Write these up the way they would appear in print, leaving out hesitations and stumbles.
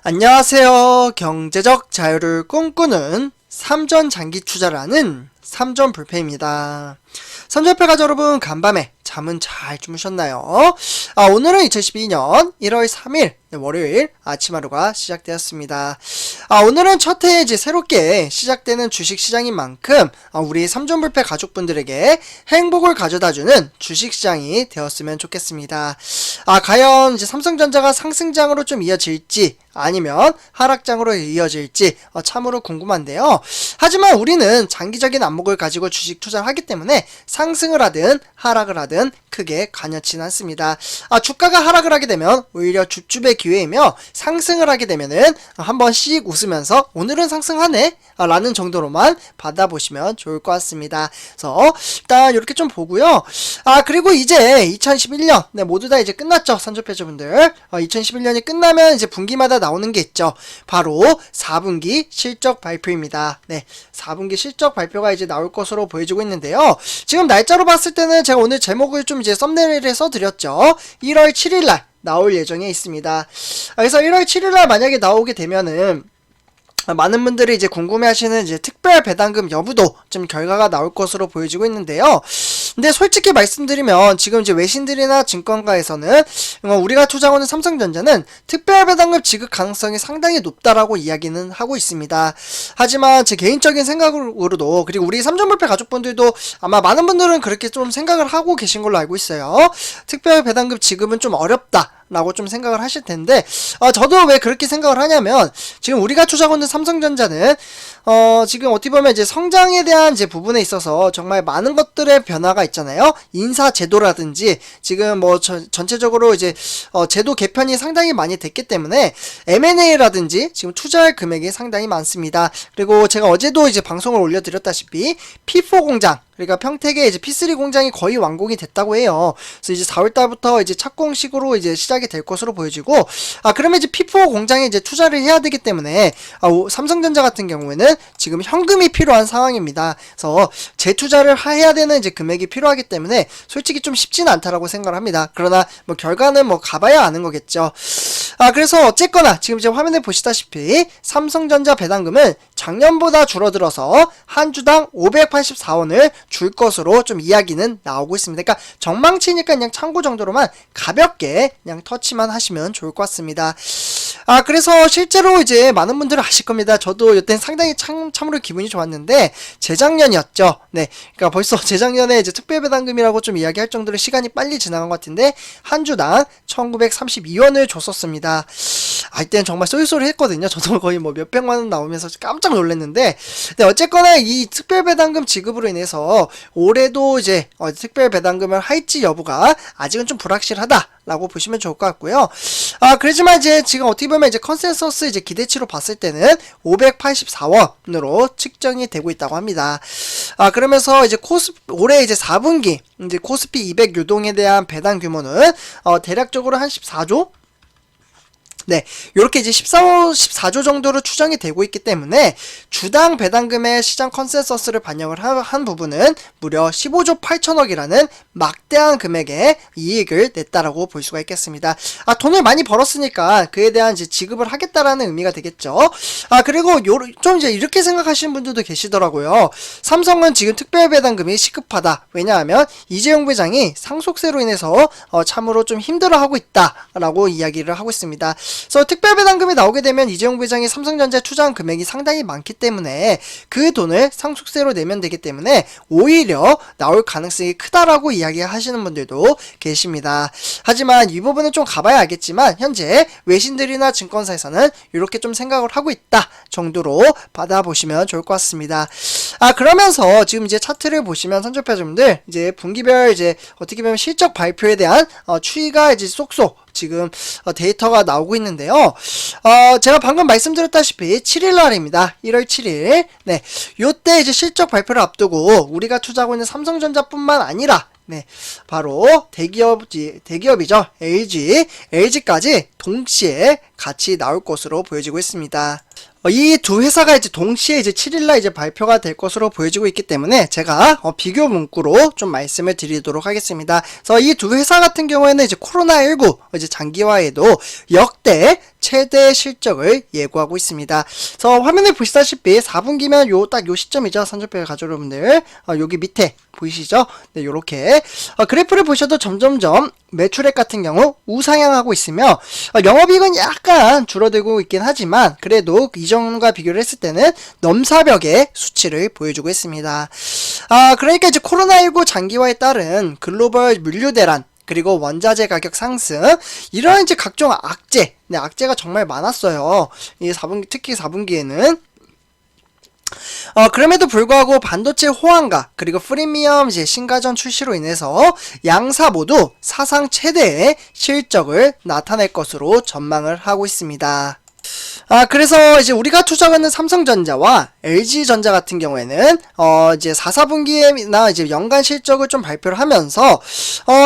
안녕하세요. 경제적 자유를 꿈꾸는 삼전 장기 투자라는 삼전 불패입니다. 삼전패 가족 여러분, 간밤에 잠은 잘 주무셨나요? 오늘은 2012년 1월 3일 월요일 아침 하루가 시작되었습니다. 오늘은 첫 해에 이제 새롭게 시작되는 주식시장인 만큼 우리 삼전불패 가족분들에게 행복을 가져다주는 주식시장이 되었으면 좋겠습니다. 과연 이제 삼성전자가 상승장으로 좀 이어질지 아니면 하락장으로 이어질지 참으로 궁금한데요. 하지만 우리는 장기적인 안목을 가지고 주식 투자를 하기 때문에 상승을 하든 하락을 하든 크게 관여치는 않습니다. 주가가 하락을 하게 되면 오히려 줍줍의 기회이며, 상승을 하게 되면은 한 번씩 웃으면서 오늘은 상승하네 라는 정도로만 받아보시면 좋을 것 같습니다. 그래서 일단 이렇게 좀 보고요. 그리고 이제 2011년 모두 다 이제 끝났죠. 삼전패자분들. 2011년이 끝나면 이제 분기마다 나오는 게 있죠. 바로 4분기 실적 발표입니다. 4분기 실적 발표가 이제 나올 것으로 보여지고 있는데요. 지금 날짜로 봤을 때는 제가 오늘 제목을 좀 이제 썸네일에 써드렸죠. 1월 7일날 나올 예정에 있습니다. 그래서 1월 7일날 만약에 나오게 되면은 많은 분들이 이제 궁금해하시는 이제 특별 배당금 여부도 좀 결과가 나올 것으로 보여지고 있는데요. 근데 솔직히 말씀드리면 지금 이제 외신들이나 증권가에서는 우리가 투자하는 삼성전자는 특별 배당금 지급 가능성이 상당히 높다라고 이야기는 하고 있습니다. 하지만 제 개인적인 생각으로도, 그리고 우리 삼전불패 가족분들도 아마 많은 분들은 그렇게 좀 생각을 하고 계신 걸로 알고 있어요. 특별 배당금 지급은 좀 어렵다 라고 좀 생각을 하실 텐데, 저도 왜 그렇게 생각을 하냐면, 지금 우리가 투자하고 있는 삼성전자는 지금 어떻게 보면 이제 성장에 대한 이제 부분에 있어서 정말 많은 것들의 변화가 있잖아요. 인사 제도라든지 지금 뭐 전체적으로 이제 제도 개편이 상당히 많이 됐기 때문에 M&A라든지 지금 투자할 금액이 상당히 많습니다. 그리고 제가 어제도 이제 방송을 올려드렸다시피 P4 공장, 그러니까 평택의 이제 P3 공장이 거의 완공이 됐다고 해요. 그래서 이제 4월달부터 이제 착공식으로 이제 시작이 될 것으로 보여지고, 그러면 이제 P4 공장에 이제 투자를 해야 되기 때문에, 삼성전자 같은 경우에는 지금 현금이 필요한 상황입니다. 그래서 재투자를 해야 되는 이제 금액이 필요하기 때문에 솔직히 좀 쉽지는 않다라고 생각을 합니다. 그러나 뭐 결과는 뭐 가봐야 아는 거겠죠. 그래서 어쨌거나 지금 이제 화면에 보시다시피 삼성전자 배당금은 작년보다 줄어들어서 한 주당 584원을 줄 것으로 좀 이야기는 나오고 있습니다. 그러니까 전망치니까 그냥 참고 정도로만 가볍게 그냥 터치만 하시면 좋을 것 같습니다. 그래서 실제로 이제 많은 분들은 아실 겁니다. 저도 이때 상당히 참으로 기분이 좋았는데, 재작년이었죠. 그러니까 벌써 재작년에 이제 특별배당금이라고 좀 이야기할 정도로 시간이 빨리 지나간 것 같은데, 한 주당 1932원을 줬었습니다. 이때는 정말 쏠쏠히 했거든요. 저도 거의 뭐 몇백만원 나오면서 깜짝 놀랐는데, 어쨌거나 이 특별배당금 지급으로 인해서 올해도 이제 특별배당금을 할지 여부가 아직은 좀 불확실하다 라고 보시면 좋을 것 같고요. 그렇지만 이제 지금 어떻게 보면 이제 컨센서스 이제 기대치로 봤을 때는 584원으로 측정이 되고 있다고 합니다. 그러면서 이제 올해 이제 4분기 이제 코스피 200 유동에 대한 배당 규모는 대략적으로 한 14조? 요렇게 이제 14조 정도로 추정이 되고 있기 때문에 주당 배당금의 시장 컨센서스를 반영을 한 부분은 무려 15조 8천억이라는 막대한 금액의 이익을 냈다라고 볼 수가 있겠습니다. 돈을 많이 벌었으니까 그에 대한 이제 지급을 하겠다라는 의미가 되겠죠. 그리고 좀 이제 이렇게 생각하시는 분들도 계시더라고요. 삼성은 지금 특별 배당금이 시급하다. 왜냐하면 이재용 부회장이 상속세로 인해서 참으로 좀 힘들어하고 있다라고 이야기를 하고 있습니다. 그래서 특별배당금이 나오게 되면 이재용 부회장이 삼성전자에 투자한 금액이 상당히 많기 때문에 그 돈을 상속세로 내면 되기 때문에 오히려 나올 가능성이 크다라고 이야기하시는 분들도 계십니다. 하지만 이 부분은 좀 가봐야 알겠지만 현재 외신들이나 증권사에서는 이렇게 좀 생각을 하고 있다 정도로 받아보시면 좋을 것 같습니다. 그러면서 지금 이제 차트를 보시면 선조표자분들 이제 분기별 이제 어떻게 보면 실적 발표에 대한 추이가 이제 쏙쏙 지금 데이터가 나오고 있는데요. 제가 방금 말씀드렸다시피 7일날입니다. 1월 7일. 요때 이제 실적 발표를 앞두고 우리가 투자하고 있는 삼성전자뿐만 아니라 바로 대기업이죠. LG까지 동시에 같이 나올 것으로 보여지고 있습니다. 이 두 회사가 이제 동시에 이제 7일날 이제 발표가 될 것으로 보여지고 있기 때문에 제가 비교 문구로 좀 말씀을 드리도록 하겠습니다. 그래서 이 두 회사 같은 경우에는 이제 코로나19 이제 장기화에도 역대 최대 실적을 예고하고 있습니다. 그래서 화면에 보시다시피 4분기면 딱 요 시점이죠. 선전표 가족 여러분들. 여기 밑에 보이시죠? 네, 요렇게 그래프를 보셔도 점점점 매출액 같은 경우 우상향하고 있으며 영업이익은 약간 줄어들고 있긴 하지만 그래도 이전과 비교를 했을 때는 넘사벽의 수치를 보여주고 있습니다. 그러니까 이제 코로나19 장기화에 따른 글로벌 물류 대란 그리고 원자재 가격 상승 이런 이제 각종 악재, 네, 악재가 정말 많았어요. 이 4분기 특히 4분기에는 그럼에도 불구하고 반도체 호황과 그리고 프리미엄 이제 신가전 출시로 인해서 양사 모두 사상 최대의 실적을 나타낼 것으로 전망을 하고 있습니다. 그래서 이제 우리가 투자하는 삼성전자와 LG전자 같은 경우에는 이제 4분기나 이제 연간 실적을 좀 발표를 하면서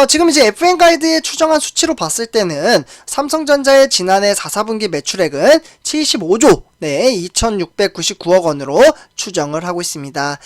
지금 이제 FN 가이드에 추정한 수치로 봤을 때는 삼성전자의 지난해 4분기 매출액은 75조 네, 2,699억 원으로 추정을 하고 있습니다.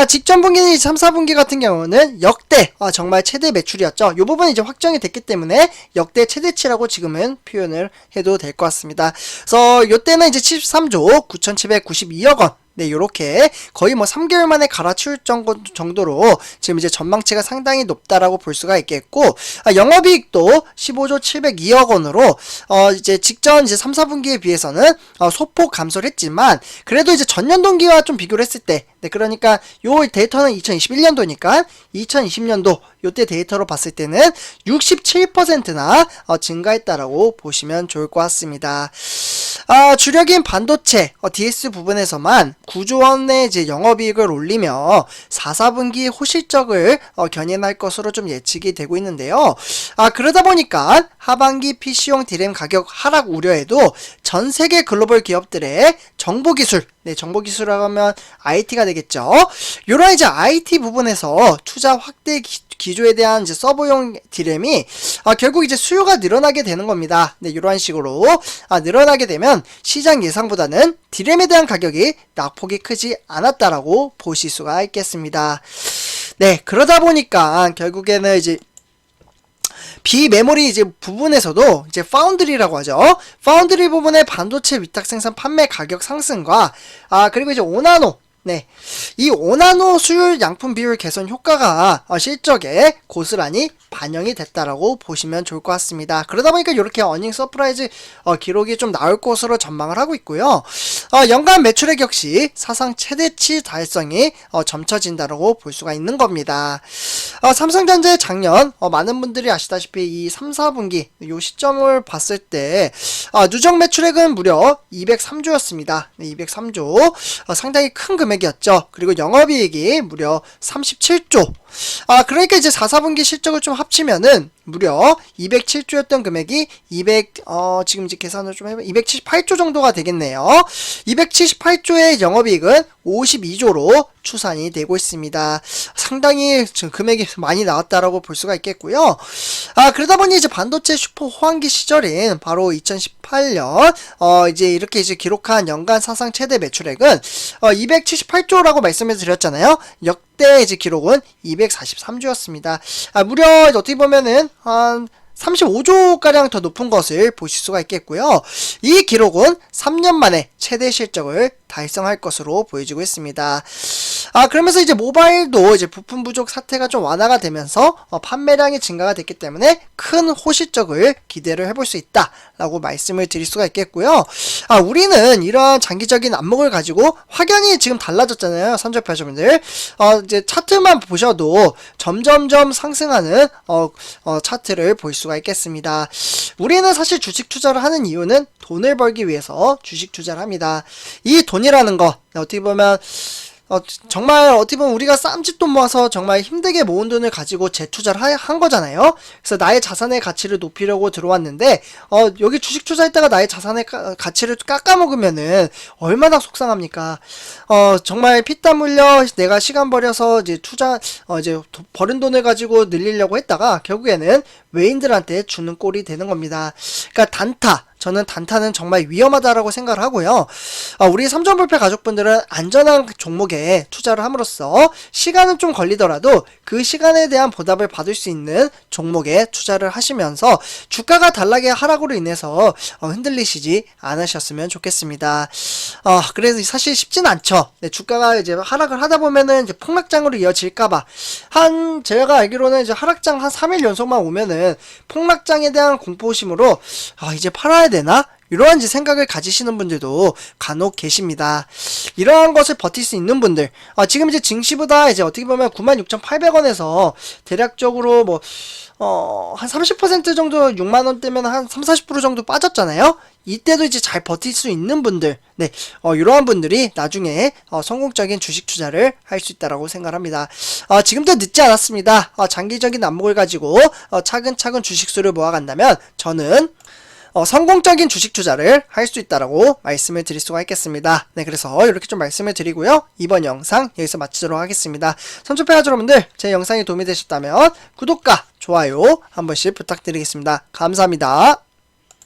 직전 분기 3, 4분기 같은 경우는 역대 정말 최대 매출이었죠. 이 부분이 이제 확정이 됐기 때문에 역대 최대치라고 지금은 표현을 해도 될 것 같습니다. 그래서 이때는 이제 73조 9,792억 원. 네, 요렇게 거의 뭐 3개월 만에 갈아치울 정도로 지금 이제 전망치가 상당히 높다라고 볼 수가 있겠고, 영업이익도 15조 702억 원으로, 이제 직전 이제 3, 4분기에 비해서는, 소폭 감소를 했지만, 그래도 이제 전년 동기와 좀 비교를 했을 때, 네, 그러니까 요 데이터는 2021년도니까 2020년도 요때 데이터로 봤을 때는 67%나 증가했다라고 보시면 좋을 것 같습니다. 주력인 반도체 DS 부분에서만 9조 원의 이제 영업이익을 올리며 4, 4분기 호실적을 견인할 것으로 좀 예측이 되고 있는데요. 그러다 보니까 하반기 PC용 DRAM 가격 하락 우려에도 전 세계 글로벌 기업들의 정보기술, 네, 정보기술이라고 하면 IT가 되겠죠. 요런 이제 IT 부분에서 투자 확대 기조에 대한 이제 서버용 DRAM이 결국 이제 수요가 늘어나게 되는 겁니다. 네, 이러한 식으로 늘어나게 되면 시장 예상보다는 DRAM에 대한 가격이 낙폭이 크지 않았다라고 보실 수가 있겠습니다. 네, 그러다 보니까 결국에는 이제 비메모리 이제 부분에서도 이제 파운드리라고 하죠. 파운드리 부분의 반도체 위탁 생산 판매 가격 상승과 그리고 이제 5나노 네, 이 5나노 수율 양품 비율 개선 효과가 실적에 고스란히 반영이 됐다라고 보시면 좋을 것 같습니다. 그러다 보니까 이렇게 어닝 서프라이즈 기록이 좀 나올 것으로 전망을 하고 있고요. 연간 매출액 역시 사상 최대치 달성이 점쳐진다라고 볼 수가 있는 겁니다. 삼성전자의 작년 많은 분들이 아시다시피 이 3, 4분기 이 시점을 봤을 때 누적 매출액은 무려 203조였습니다. 네, 203조 상당히 큰 금액이었죠. 그리고 영업이익이 무려 37조. 그러니까 이제 4, 4분기 실적을 좀 합치면은 무려 207조였던 금액이 지금 이제 계산을 좀 해보면 278조 정도가 되겠네요. 278조의 영업이익은 52조로 추산이 되고 있습니다. 상당히 지금 금액이 많이 나왔다라고 볼 수가 있겠고요. 그러다 보니 이제 반도체 슈퍼 호황기 시절인 바로 2018년 이제 이렇게 이제 기록한 연간 사상 최대 매출액은 278조라고 말씀을 드렸잖아요. 역대 이제 기록은 243조였습니다. 무려 어떻게 보면은 한 35조가량 더 높은 것을 보실 수가 있겠고요. 이 기록은 3년 만에 최대 실적을 달성할 것으로 보여지고 있습니다. 그러면서 이제 모바일도 이제 부품 부족 사태가 좀 완화가 되면서 판매량이 증가가 됐기 때문에 큰 호실적을 기대를 해볼 수 있다라고 말씀을 드릴 수가 있겠고요. 우리는 이러한 장기적인 안목을 가지고 확연히 지금 달라졌잖아요. 선접하시분들 이제 차트만 보셔도 점점점 상승하는 차트를 볼 수가 있겠습니다. 우리는 사실 주식 투자를 하는 이유는 돈을 벌기 위해서 주식 투자를 합니다. 이 돈이라는 거 어떻게 보면 정말 어떻게 보면 우리가 쌈짓돈 모아서 정말 힘들게 모은 돈을 가지고 재투자를 한 거잖아요. 그래서 나의 자산의 가치를 높이려고 들어왔는데 여기 주식 투자했다가 나의 자산의 가치를 깎아먹으면은 얼마나 속상합니까? 정말 피땀 흘려 내가 시간 버려서 이제 이제 버는 돈을 가지고 늘리려고 했다가 결국에는 외인들한테 주는 꼴이 되는 겁니다. 그러니까 단타 저는 단타는 정말 위험하다라고 생각을 하고요. 우리 삼전불패 가족분들은 안전한 종목에 투자를 함으로써 시간은 좀 걸리더라도 그 시간에 대한 보답을 받을 수 있는 종목에 투자를 하시면서 주가가 단락의 하락으로 인해서 흔들리시지 않으셨으면 좋겠습니다. 그래서 사실 쉽진 않죠. 네, 주가가 이제 하락을 하다 보면은 이제 폭락장으로 이어질까봐 제가 알기로는 이제 하락장 한 3일 연속만 오면은 폭락장에 대한 공포심으로 이제 팔아야 되나? 이러한 생각을 가지시는 분들도 간혹 계십니다. 이러한 것을 버틸 수 있는 분들, 지금 이제 증시보다 이제 어떻게 보면 96,800원에서 대략적으로 한 30% 정도 6만원대면 한 30-40% 정도 빠졌잖아요? 이때도 이제 잘 버틸 수 있는 분들, 네, 이러한 분들이 나중에 성공적인 주식 투자를 할 수 있다라고 생각합니다. 지금도 늦지 않았습니다. 장기적인 안목을 가지고 차근차근 주식수를 모아간다면 저는 성공적인 주식 투자를 할 수 있다라고 말씀을 드릴 수가 있겠습니다. 네, 그래서 이렇게 좀 말씀을 드리고요. 이번 영상 여기서 마치도록 하겠습니다. 삼촌패 가족 여러분들, 제 영상이 도움이 되셨다면 구독과 좋아요 한 번씩 부탁드리겠습니다. 감사합니다.